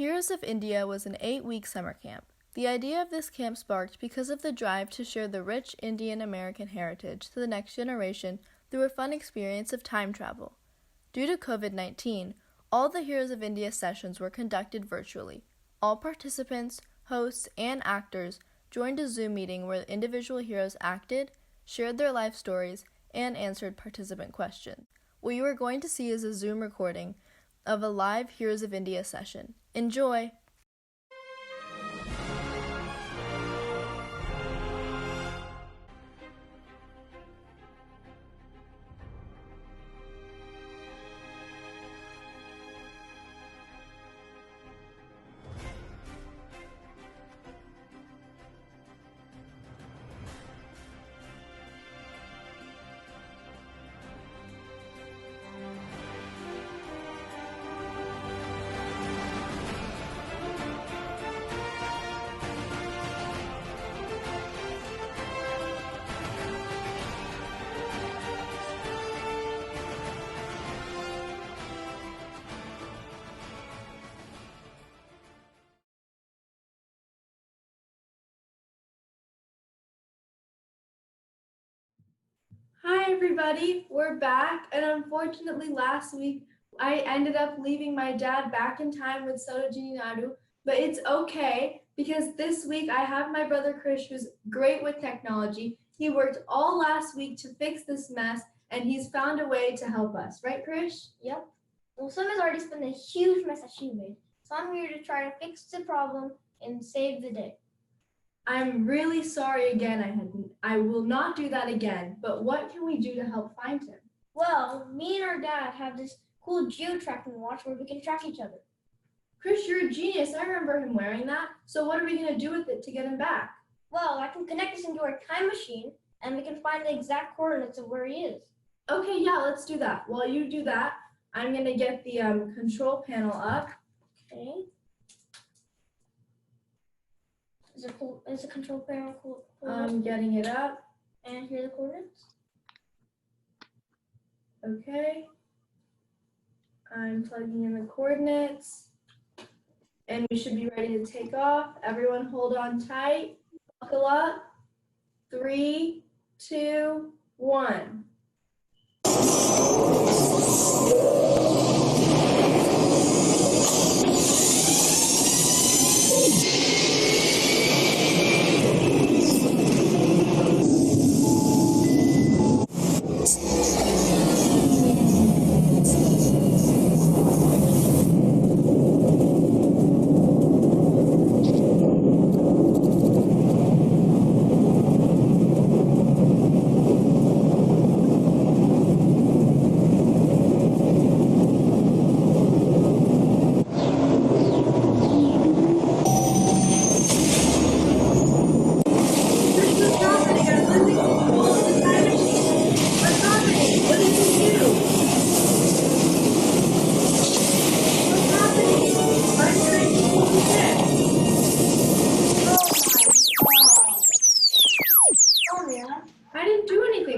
Heroes of India was an 8-week summer camp. The idea of this camp sparked because of the drive to share the rich Indian American heritage to the next generation through a fun experience of time travel. Due to COVID-19, all the Heroes of India sessions were conducted virtually. All participants, hosts, and actors joined a Zoom meeting where individual heroes acted, shared their life stories, and answered participant questions. What you are going to see is a Zoom recording of a live Heroes of India session. Enjoy! Hi everybody, we're back, and unfortunately last week I ended up leaving my dad back in time with Sarojini Naidu, but it's okay because this week I have my brother Krish, who's great with technology. He worked all last week to fix this mess, and he's found a way to help us, right Krish? Yep. Well, Sam has already spent a huge mess that she made, so I'm here to try to fix the problem and save the day. I'm really sorry again. I will not do that again, but what can we do to help find him? Well, me and our dad have this cool geo-tracking watch where we can track each other. Chris, you're a genius. I remember him wearing that. So what are we going to do with it to get him back? Well, I can connect this into our time machine, and we can find the exact coordinates of where he is. Okay, yeah, let's do that. While you do that, I'm going to get the control panel up. Okay. Is the control panel cool? I'm getting it up. And here are the coordinates. Okay. I'm plugging in the coordinates. And we should be ready to take off. Everyone hold on tight. Buckle up. 3, 2, 1.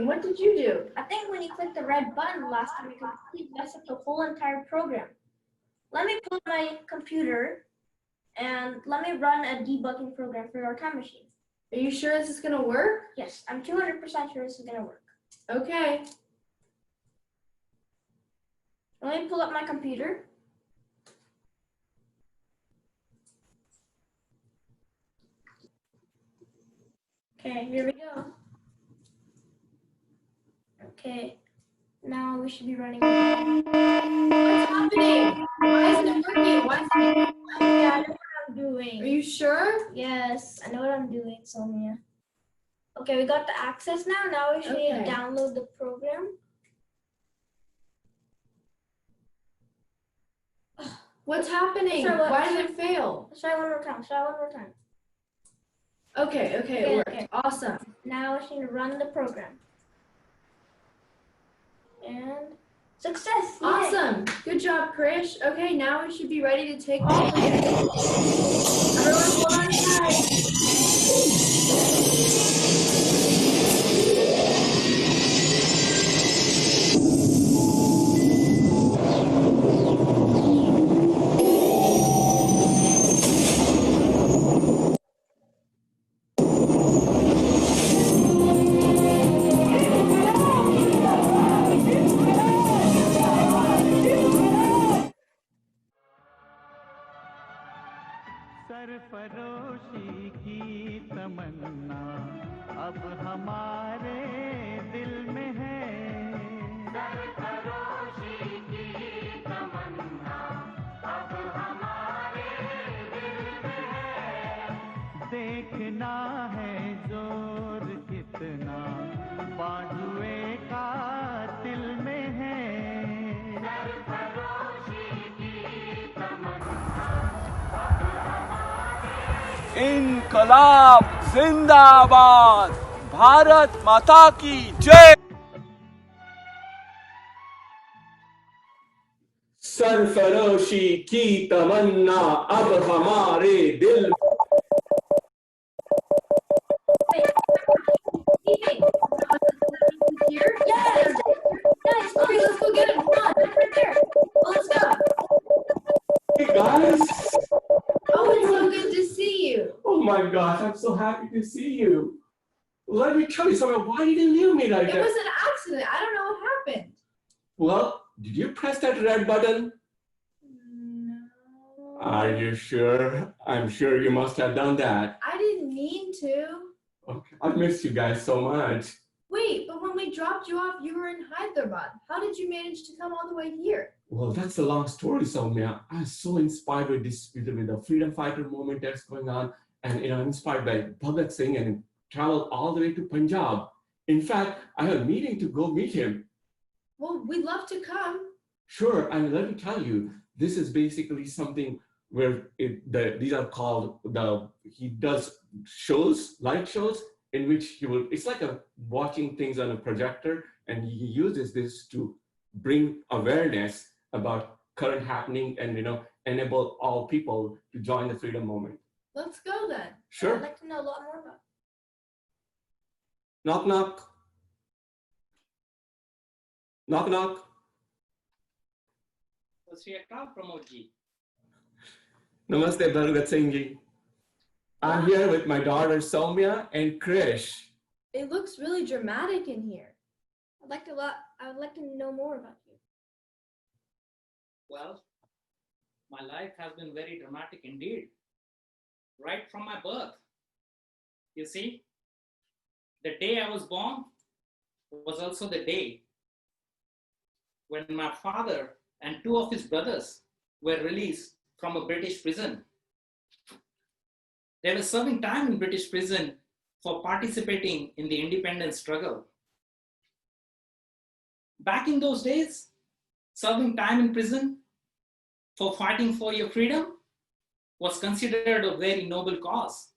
What did you do? I think when you clicked the red button last time, you completely messed up the whole entire program. Let me pull my computer and let me run a debugging program for our time machine. Are you sure this is going to work? Yes, I'm 200% sure this is going to work. Okay. Let me pull up my computer. Okay, here we go. Okay, now we should be running. What's happening? Why isn't it working? Why isn't it working? Yeah, I know what I'm doing. Are you sure? Yes, I know what I'm doing, Sonia. Okay, we got the access now. Now we should need to download the program. What's happening? Why did it fail? Let's try one more time. Try one more time. Okay, it worked. Okay. Awesome. Now we just need to run the program. And success! Awesome. Yay. Good job, Krish. Okay, now we should be ready to take off again. Everyone hold on tight. इनकलाब जिंदाबाद, भारत माता की जय। सरफरोशी की तमन्ना अब हमारे दिल। Here? Yes! Guys, Okay, let's go get him. Come on. right there. Oh, let's go. Hey guys! Oh, it's so good to see you. Oh my gosh, I'm so happy to see you. Let me tell you something. Why did you leave me like It that? was an accident. I don't know what happened. Well, did you press that red button? No. Are you sure? I'm sure you must have done that. I didn't mean to. Okay. I've missed you guys so much. Wait, but when we dropped you off, you were in Hyderabad. How did you manage to come all the way here? Well, that's a long story, Soumya. I'm so inspired with the freedom fighter movement that's going on, and inspired by Bhagat Singh, and traveled all the way to Punjab. In fact, I have a meeting to go meet him. Well, we'd love to come. Sure, and let me tell you, this is basically something where these are called he does shows, light shows, in which it's like watching things on a projector, and he uses this to bring awareness about current happening and enable all people to join the freedom movement. Let's go then. Sure. I'd like to know a lot more about it. Knock knock. Knock knock. Pramod ji. Namaste, Bhagat Singh ji. I'm here with my daughter Soumya and Krish. It looks really dramatic in here. I would like to know more about you. Well, my life has been very dramatic indeed. Right from my birth. You see, the day I was born was also the day when my father and two of his brothers were released from a British prison. They were serving time in British prison for participating in the independence struggle. Back in those days, serving time in prison for fighting for your freedom was considered a very noble cause.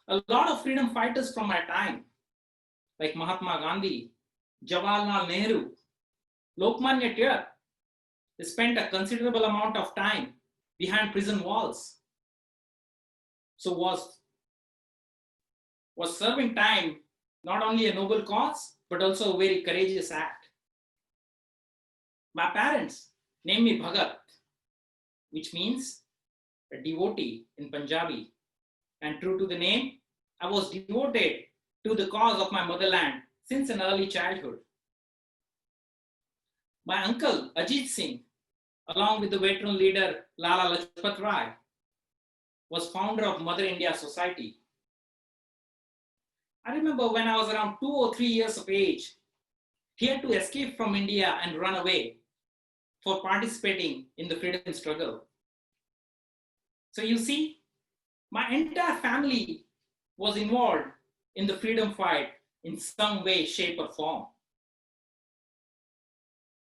A lot of freedom fighters from my time, like Mahatma Gandhi, Jawaharlal Nehru, Lokmanya Tilak, they spent a considerable amount of time behind prison walls. So was serving time not only a noble cause, but also a very courageous act. My parents named me Bhagat, which means a devotee in Punjabi. And true to the name, I was devoted to the cause of my motherland since an early childhood. My uncle Ajit Singh, along with the veteran leader Lala Lajpat Rai, was founder of Mother India Society. I remember when I was around 2 or 3 years of age, he had to escape from India and run away for participating in the freedom struggle. So you see, my entire family was involved in the freedom fight in some way, shape, or form.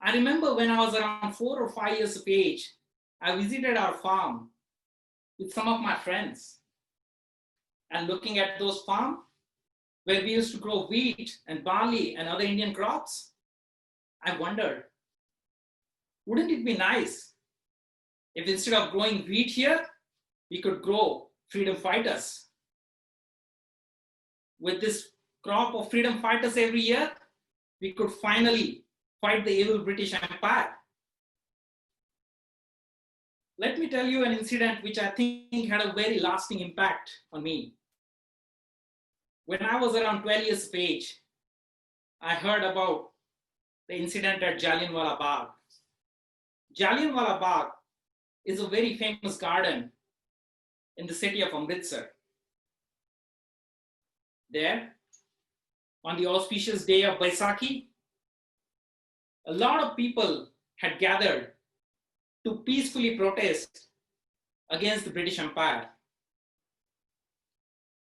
I remember when I was around 4 or 5 years of age, I visited our farm with some of my friends. And looking at those farms where we used to grow wheat and barley and other Indian crops, I wondered, wouldn't it be nice if instead of growing wheat here, we could grow freedom fighters? With this crop of freedom fighters every year, we could finally fight the evil British Empire. Let me tell you an incident which I think had a very lasting impact on me. When I was around 12 years of age, I heard about the incident at Jallianwala Bagh. Jallianwala Bagh is a very famous garden in the city of Amritsar. There, on the auspicious day of Baisakhi, a lot of people had gathered to peacefully protest against the British Empire.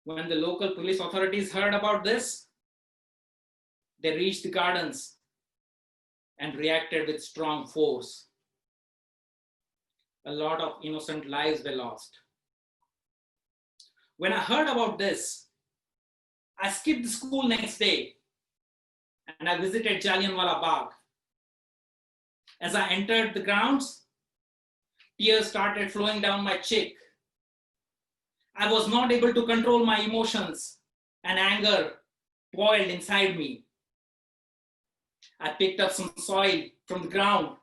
When the local police authorities heard about this, they reached the gardens and reacted with strong force. A lot of innocent lives were lost. When I heard about this, I skipped the school next day and I visited Jallianwala Bagh. As I entered the grounds, tears started flowing down my cheek. I was not able to control my emotions and anger boiled inside me. I picked up some soil from the ground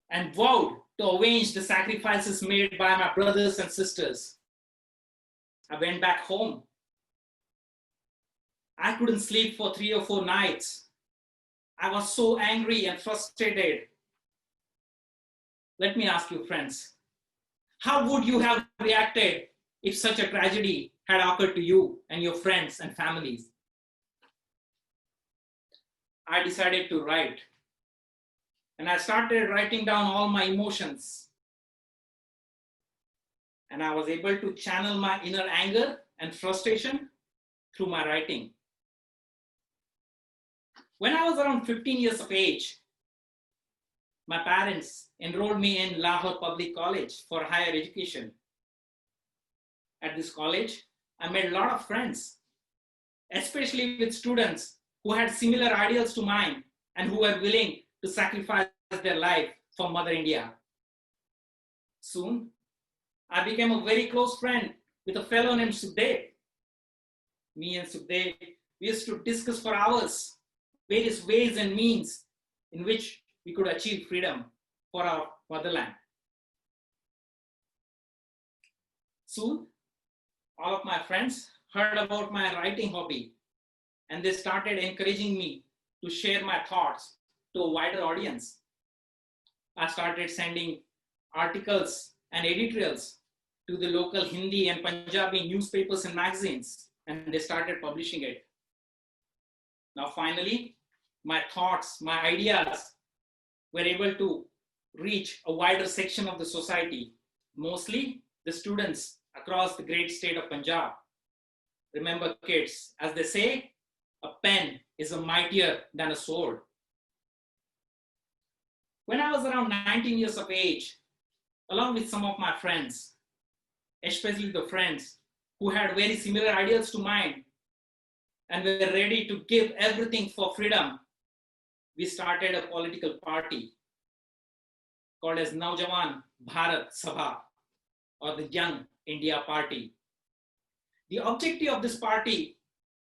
and vowed to avenge the sacrifices made by my brothers and sisters. I went back home. I couldn't sleep for 3 or 4 nights. I was so angry and frustrated. Let me ask you, friends, how would you have reacted if such a tragedy had occurred to you and your friends and families? I decided to write, and I started writing down all my emotions. And I was able to channel my inner anger and frustration through my writing. When I was around 15 years of age, my parents enrolled me in Lahore Public College for higher education. At this college, I made a lot of friends, especially with students who had similar ideals to mine and who were willing to sacrifice their life for Mother India. Soon, I became a very close friend with a fellow named Sukhdev. Me and Sukhdev, we used to discuss for hours various ways and means in which we could achieve freedom for our motherland. Soon, all of my friends heard about my writing hobby and they started encouraging me to share my thoughts to a wider audience. I started sending articles and editorials to the local Hindi and Punjabi newspapers and magazines, and they started publishing it. Now, finally, my thoughts, my ideas were able to reach a wider section of the society, mostly the students across the great state of Punjab. Remember, kids, as they say, a pen is a mightier than a sword. When I was around 19 years of age, along with some of my friends, especially the friends who had very similar ideals to mine and were ready to give everything for freedom, we started a political party called as Naujawan Bharat Sabha, or the Young India Party. The objective of this party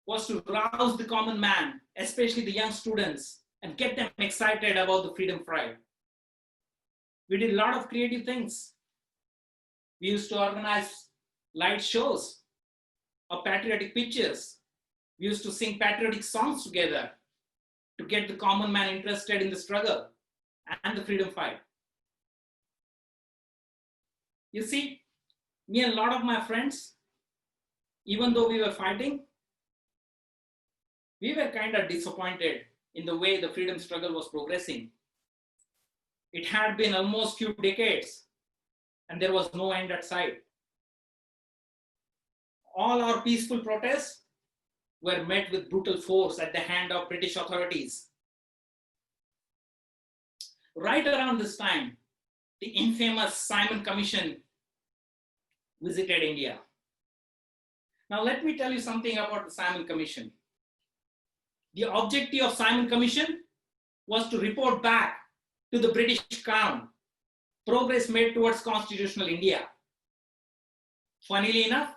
was to rouse the common man, especially the young students, and get them excited about the freedom fight. We did a lot of creative things. We used to organize light shows of patriotic pictures. We used to sing patriotic songs together to get the common man interested in the struggle and the freedom fight. You see, me and a lot of my friends, even though we were fighting, we were kind of disappointed in the way the freedom struggle was progressing. It had been almost few decades and there was no end at sight. All our peaceful protests were met with brutal force at the hand of British authorities. Right around this time, the infamous Simon Commission visited India. Now let me tell you something about the Simon Commission. The objective of Simon Commission was to report back to the British Crown progress made towards constitutional India. Funnily enough,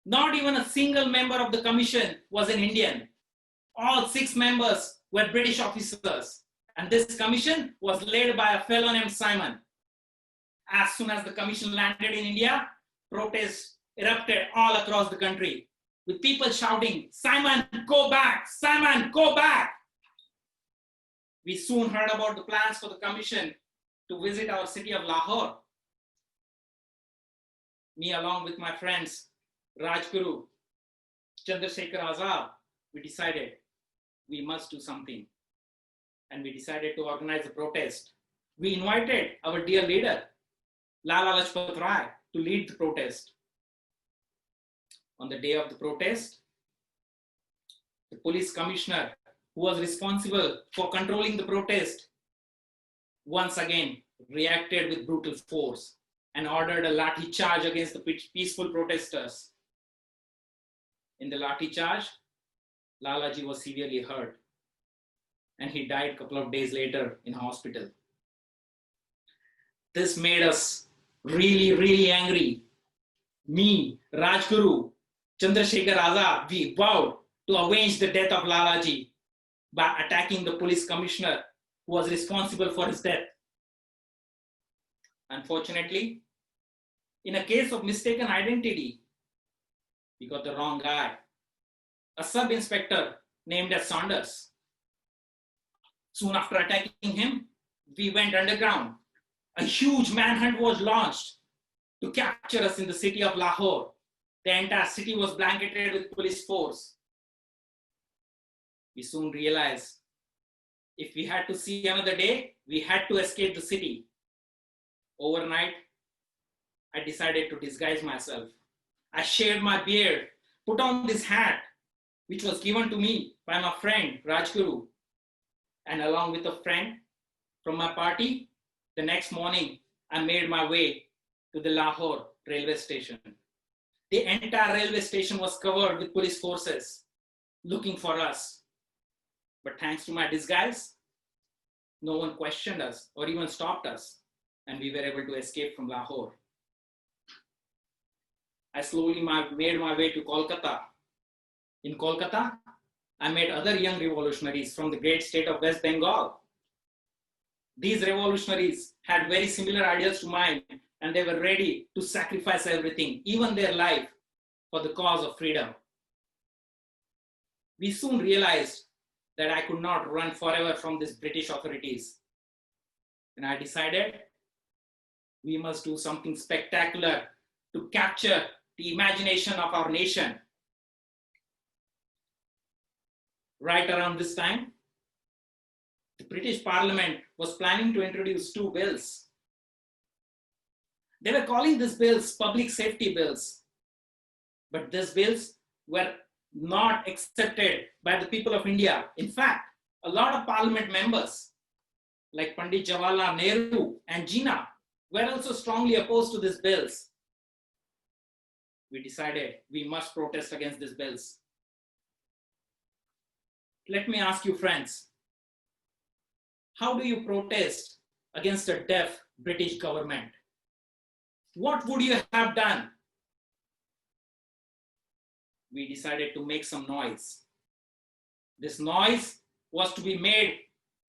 not even a single member of the commission was an Indian. All 6 members were British officers, and this commission was led by a fellow named Simon. As soon as the commission landed in India, protests erupted all across the country, with people shouting, "Simon, go back! Simon, go back!" We soon heard about the plans for the commission to visit our city of Lahore. Me, along with my friends, Rajguru, Chandrasekhar Azad, we decided we must do something. And we decided to organize a protest. We invited our dear leader, Lala Lajpat Rai, to lead the protest. On the day of the protest, the police commissioner who was responsible for controlling the protest once again reacted with brutal force and ordered a lathi charge against the peaceful protesters. In the lathi charge, Lalaji was severely hurt and he died a couple of days later in hospital. This made us really, really angry. Me, Rajguru, Chandrasekhar Azad, we vowed to avenge the death of Lalaji by attacking the police commissioner who was responsible for his death. Unfortunately, in a case of mistaken identity, we got the wrong guy, a sub-inspector named as Saunders. Soon after attacking him, we went underground. A huge manhunt was launched to capture us in the city of Lahore. The entire city was blanketed with police force. We soon realized if we had to see another day, we had to escape the city. Overnight, I decided to disguise myself. I shaved my beard, put on this hat, which was given to me by my friend Rajguru. And along with a friend from my party, the next morning, I made my way to the Lahore railway station. The entire railway station was covered with police forces looking for us. But thanks to my disguise, no one questioned us or even stopped us, and we were able to escape from Lahore. I slowly made my way to Kolkata. In Kolkata, I met other young revolutionaries from the great state of West Bengal. These revolutionaries had very similar ideas to mine, and they were ready to sacrifice everything, even their life, for the cause of freedom. We soon realized that I could not run forever from these British authorities. And I decided we must do something spectacular to capture the imagination of our nation. Right around this time, the British Parliament was planning to introduce two bills. They were calling these bills public safety bills, but these bills were not accepted by the people of India. In fact, a lot of parliament members like Pandit Jawaharlal Nehru and Jinnah were also strongly opposed to these bills. We decided we must protest against these bills. Let me ask you, friends, how do you protest against a deaf British government? What would you have done? We decided to make some noise. This noise was to be made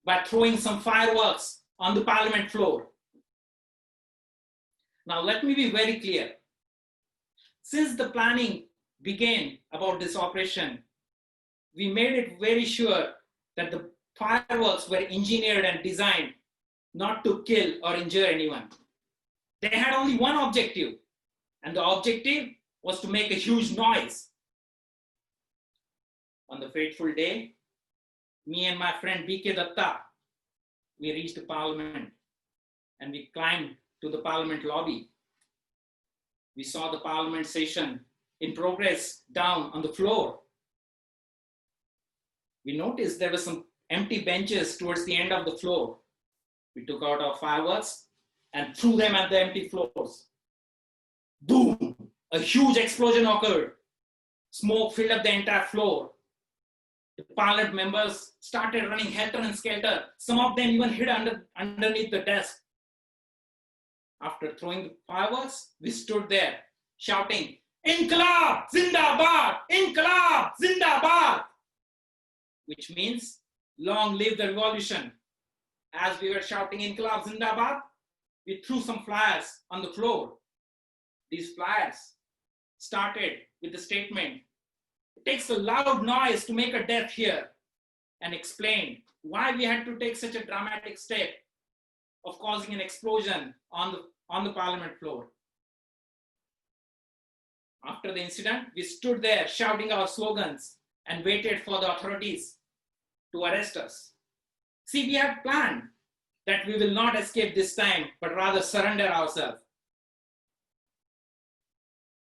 by throwing some fireworks on the parliament floor. Now, let me be very clear. Since the planning began about this operation, we made it very sure that the fireworks were engineered and designed not to kill or injure anyone. They had only one objective, and the objective was to make a huge noise. On the fateful day, me and my friend B.K. Datta, we reached the parliament and we climbed to the parliament lobby. We saw the parliament session in progress down on the floor. We noticed there were some empty benches towards the end of the floor. We took out our fireworks and threw them at the empty floors. Boom! A huge explosion occurred. Smoke filled up the entire floor. The parliament members started running helter and skelter. Some of them even hid underneath the desk. After throwing the fireworks, we stood there shouting, "Inqilab Zindabad! Inqilab Zindabad!" Which means, long live the revolution. As we were shouting Inqilab Zindabad, we threw some flyers on the floor. These flyers started with the statement, "It takes a loud noise to make a death here," and explained why we had to take such a dramatic step of causing an explosion on the parliament floor. After the incident, we stood there shouting our slogans and waited for the authorities to arrest us. See, we had planned that we will not escape this time, but rather surrender ourselves.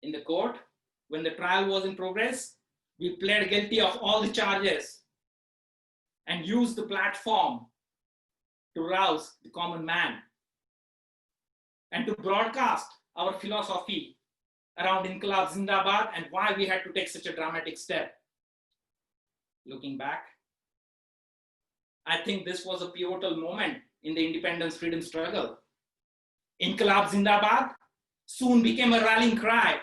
In the court, when the trial was in progress, we pled guilty of all the charges and used the platform to rouse the common man and to broadcast our philosophy around Inqilab Zindabad and why we had to take such a dramatic step. Looking back, I think this was a pivotal moment in the independence freedom struggle. Inqilab Zindabad soon became a rallying cry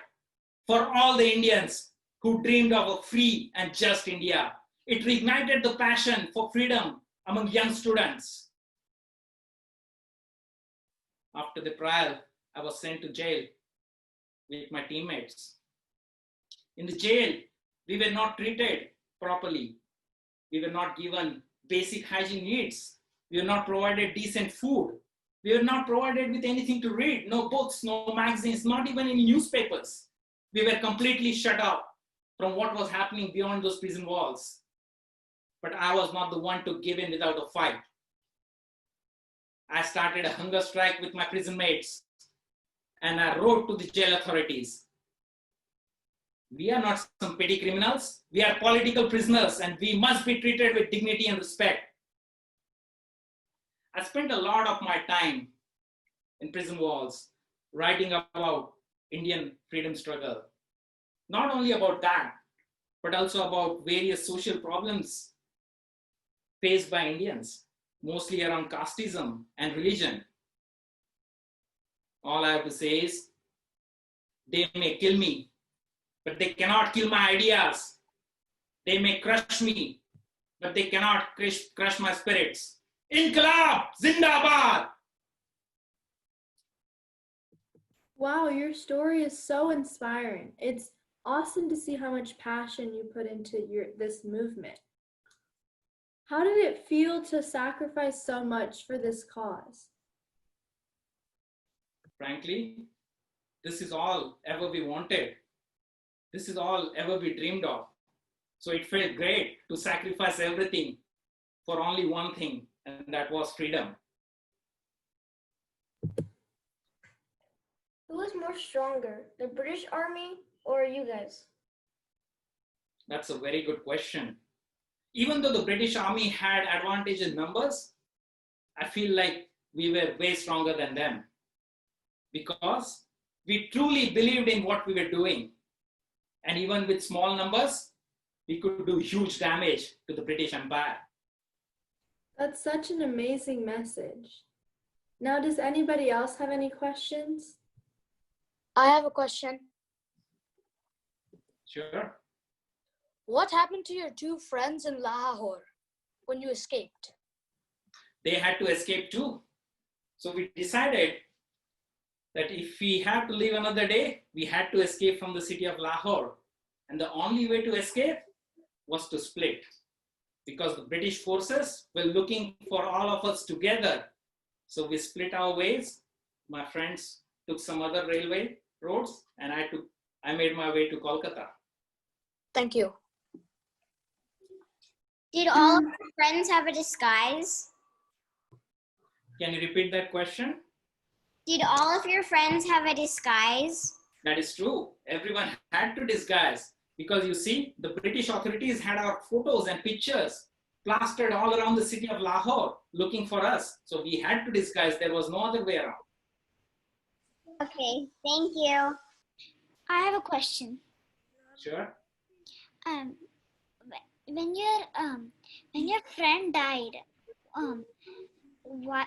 for all the Indians who dreamed of a free and just India. It reignited the passion for freedom among young students. After the trial, I was sent to jail with my teammates. In the jail, we were not treated properly. We were not given basic hygiene needs. We were not provided decent food. We were not provided with anything to read, no books, no magazines, not even any newspapers. We were completely shut out from what was happening beyond those prison walls. But I was not the one to give in without a fight. I started a hunger strike with my prison mates, and I wrote to the jail authorities. We are not some petty criminals. We are political prisoners, and we must be treated with dignity and respect. I spent a lot of my time in prison walls writing about Indian freedom struggle. Not only about that, but also about various social problems faced by Indians, mostly around casteism and religion. All I have to say is, they may kill me, but they cannot kill my ideas. They may crush me, but they cannot crush my spirits. Inqilab Zindabad! Wow, your story is so inspiring. It's awesome to see how much passion you put into this movement. How did it feel to sacrifice so much for this cause? Frankly, this is all ever we wanted. This is all ever we dreamed of. So it felt great to sacrifice everything for only one thing, and that was freedom. Who was more stronger, the British Army or you guys? That's a very good question. Even though the British Army had advantage in numbers, I feel like we were way stronger than them because we truly believed in what we were doing. And even with small numbers, we could do huge damage to the British Empire. That's such an amazing message. Now, does anybody else have any questions? I have a question. Sure. What happened to your two friends in Lahore when you escaped? They had to escape too. So we decided that if we have to live another day, we had to escape from the city of Lahore. And the only way to escape was to split, because the British forces were looking for all of us together. So we split our ways. My friends took some other railway roads, and I made my way to Kolkata. Thank you. Did all of your friends have a disguise? Can you repeat that question? Did all of your friends have a disguise? That is true. Everyone had to disguise because you see, the British authorities had our photos and pictures plastered all around the city of Lahore looking for us. So we had to disguise. There was no other way around. Okay, thank you. I have a question. Sure. When your friend died, why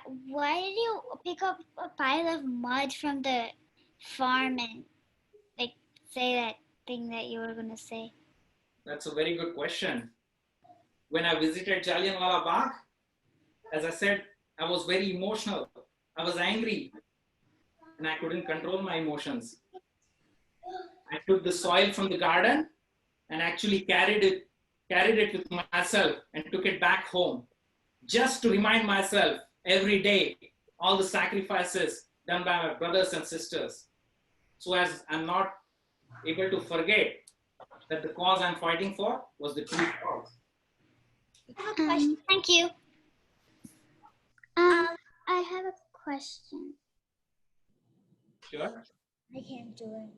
did you pick up a pile of mud from the farm and like say that thing that you were gonna say? That's a very good question. When I visited Jallianwala Bagh, as I said, I was very emotional. I was angry and I couldn't control my emotions. I took the soil from the garden and actually carried it with myself and took it back home, just to remind myself every day all the sacrifices done by my brothers and sisters, so as I'm not able to forget that the cause I'm fighting for was the true cause. Thank you. I have a question. Sure. I can't do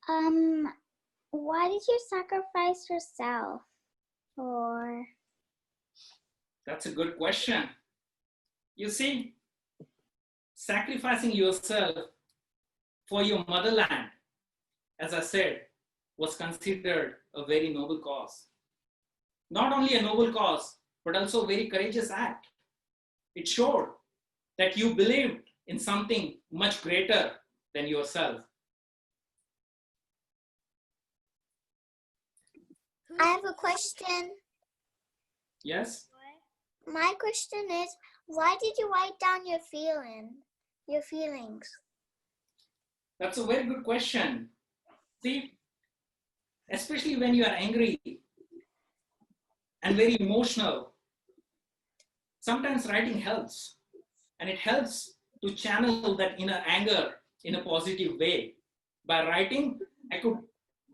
it. Why did you sacrifice yourself for? That's a good question. You see, sacrificing yourself for your motherland as I said, was considered a very noble cause. Not only a noble cause, but also a very courageous act. It showed that you believed in something much greater than yourself. I have a question. Yes? My question is, why did you write down your feelings? That's a very good question. See, especially when you are angry and very emotional, sometimes writing helps. And it helps to channel that inner anger in a positive way. By writing, I could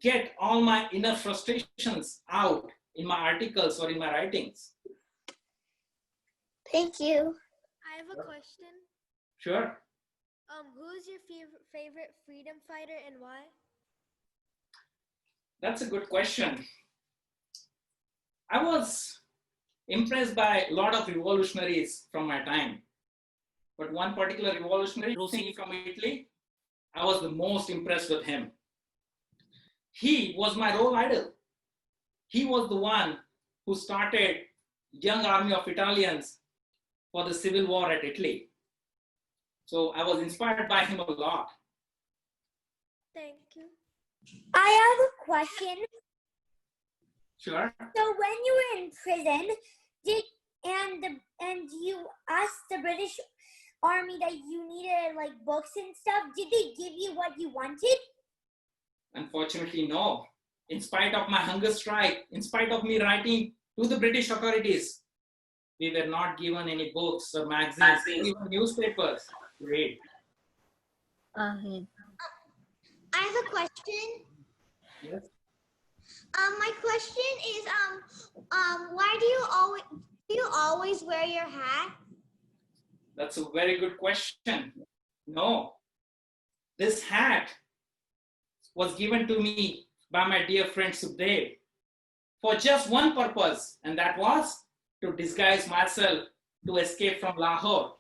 get all my inner frustrations out in my articles or in my writings. Thank you. I have a question. Sure. Who's your favorite freedom fighter and why? That's a good question. I was impressed by a lot of revolutionaries from my time. But one particular revolutionary, Rossi from Italy, I was the most impressed with him. He was my role model. He was the one who started young army of Italians for the civil war at Italy. So I was inspired by him a lot. Thank you. I have a question. Sure. So when you were in prison, and you asked the British Army that you needed like books and stuff, did they give you what you wanted? Unfortunately, no. In spite of my hunger strike, in spite of me writing to the British authorities, we were not given any books or magazines, even newspapers to read. I have a question. Yes. My question is, why do you always wear your hat? That's a very good question. No, this hat was given to me by my dear friend Sukhdev for just one purpose, and that was to disguise myself to escape from Lahore.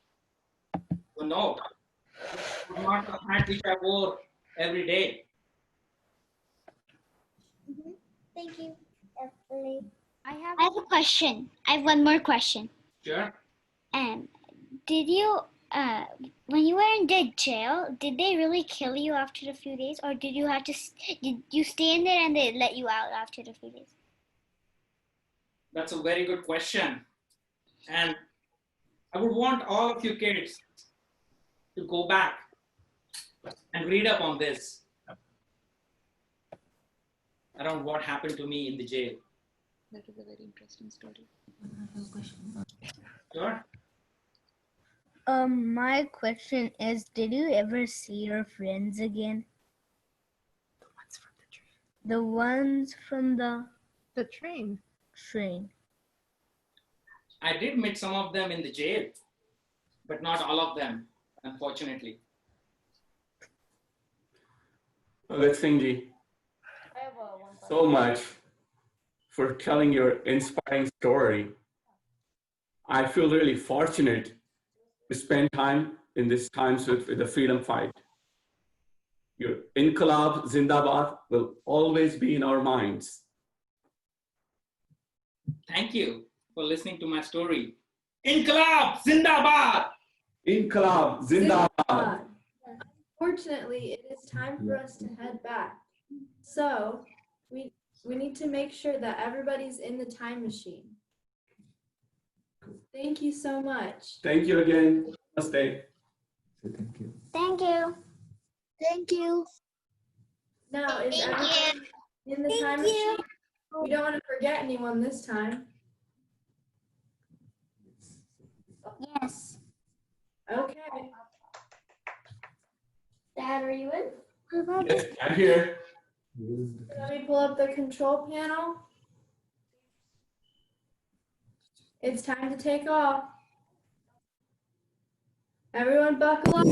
So no, it was not a hat which I wore every day. Thank you. I have a question. I have one more question. Sure. Did you, when you were in the jail, did they really kill you after a few days, or did you have to, did you stay in there and they let you out after a few days? That's a very good question. And I would want all of you kids to go back and read up on this, around what happened to me in the jail. That is a very interesting story. Sure. My question is, did you ever see your friends again? The ones from the train. I did meet some of them in the jail, but not all of them, unfortunately. Bhagat Singh ji, so much for telling your inspiring story. I feel really fortunate to spend time in these times with the freedom fight. Your Inqilab Zindabad will always be in our minds. Thank you for listening to my story. Inqilab Zindabad! Inqilab Zindabad! Unfortunately, it is time for us to head back. So we need to make sure that everybody's in the time machine. Thank you so much. Thank you again. Namaste. Thank you. Thank you. Now, is everyone in the time machine? We don't want to forget anyone this time. Yes. Okay. Dad, are you in? Yes, I'm here. Let me pull up the control panel. It's time to take off. Everyone buckle up.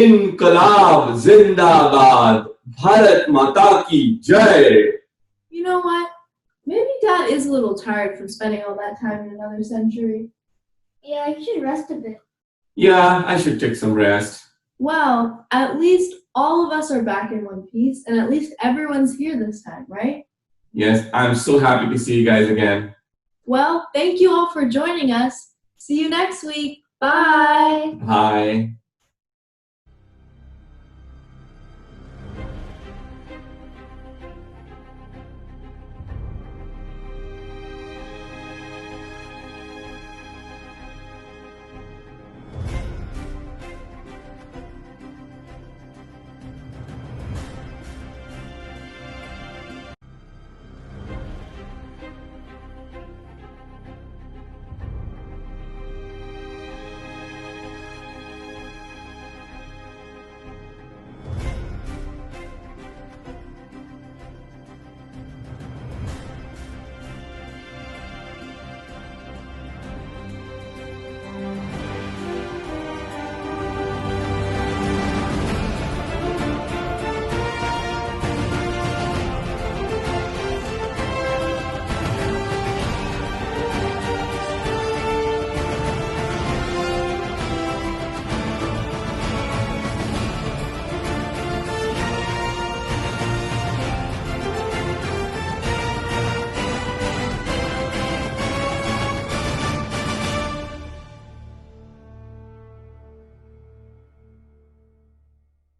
Inqilab Zindabad. Bharat Mata Ki Jai. You know what? Maybe Dad is a little tired from spending all that time in another century. Yeah, you should rest a bit. Yeah, I should take some rest. Well, at least all of us are back in one piece, and at least everyone's here this time, right? Yes, I'm so happy to see you guys again. Well, thank you all for joining us. See you next week. Bye. Bye.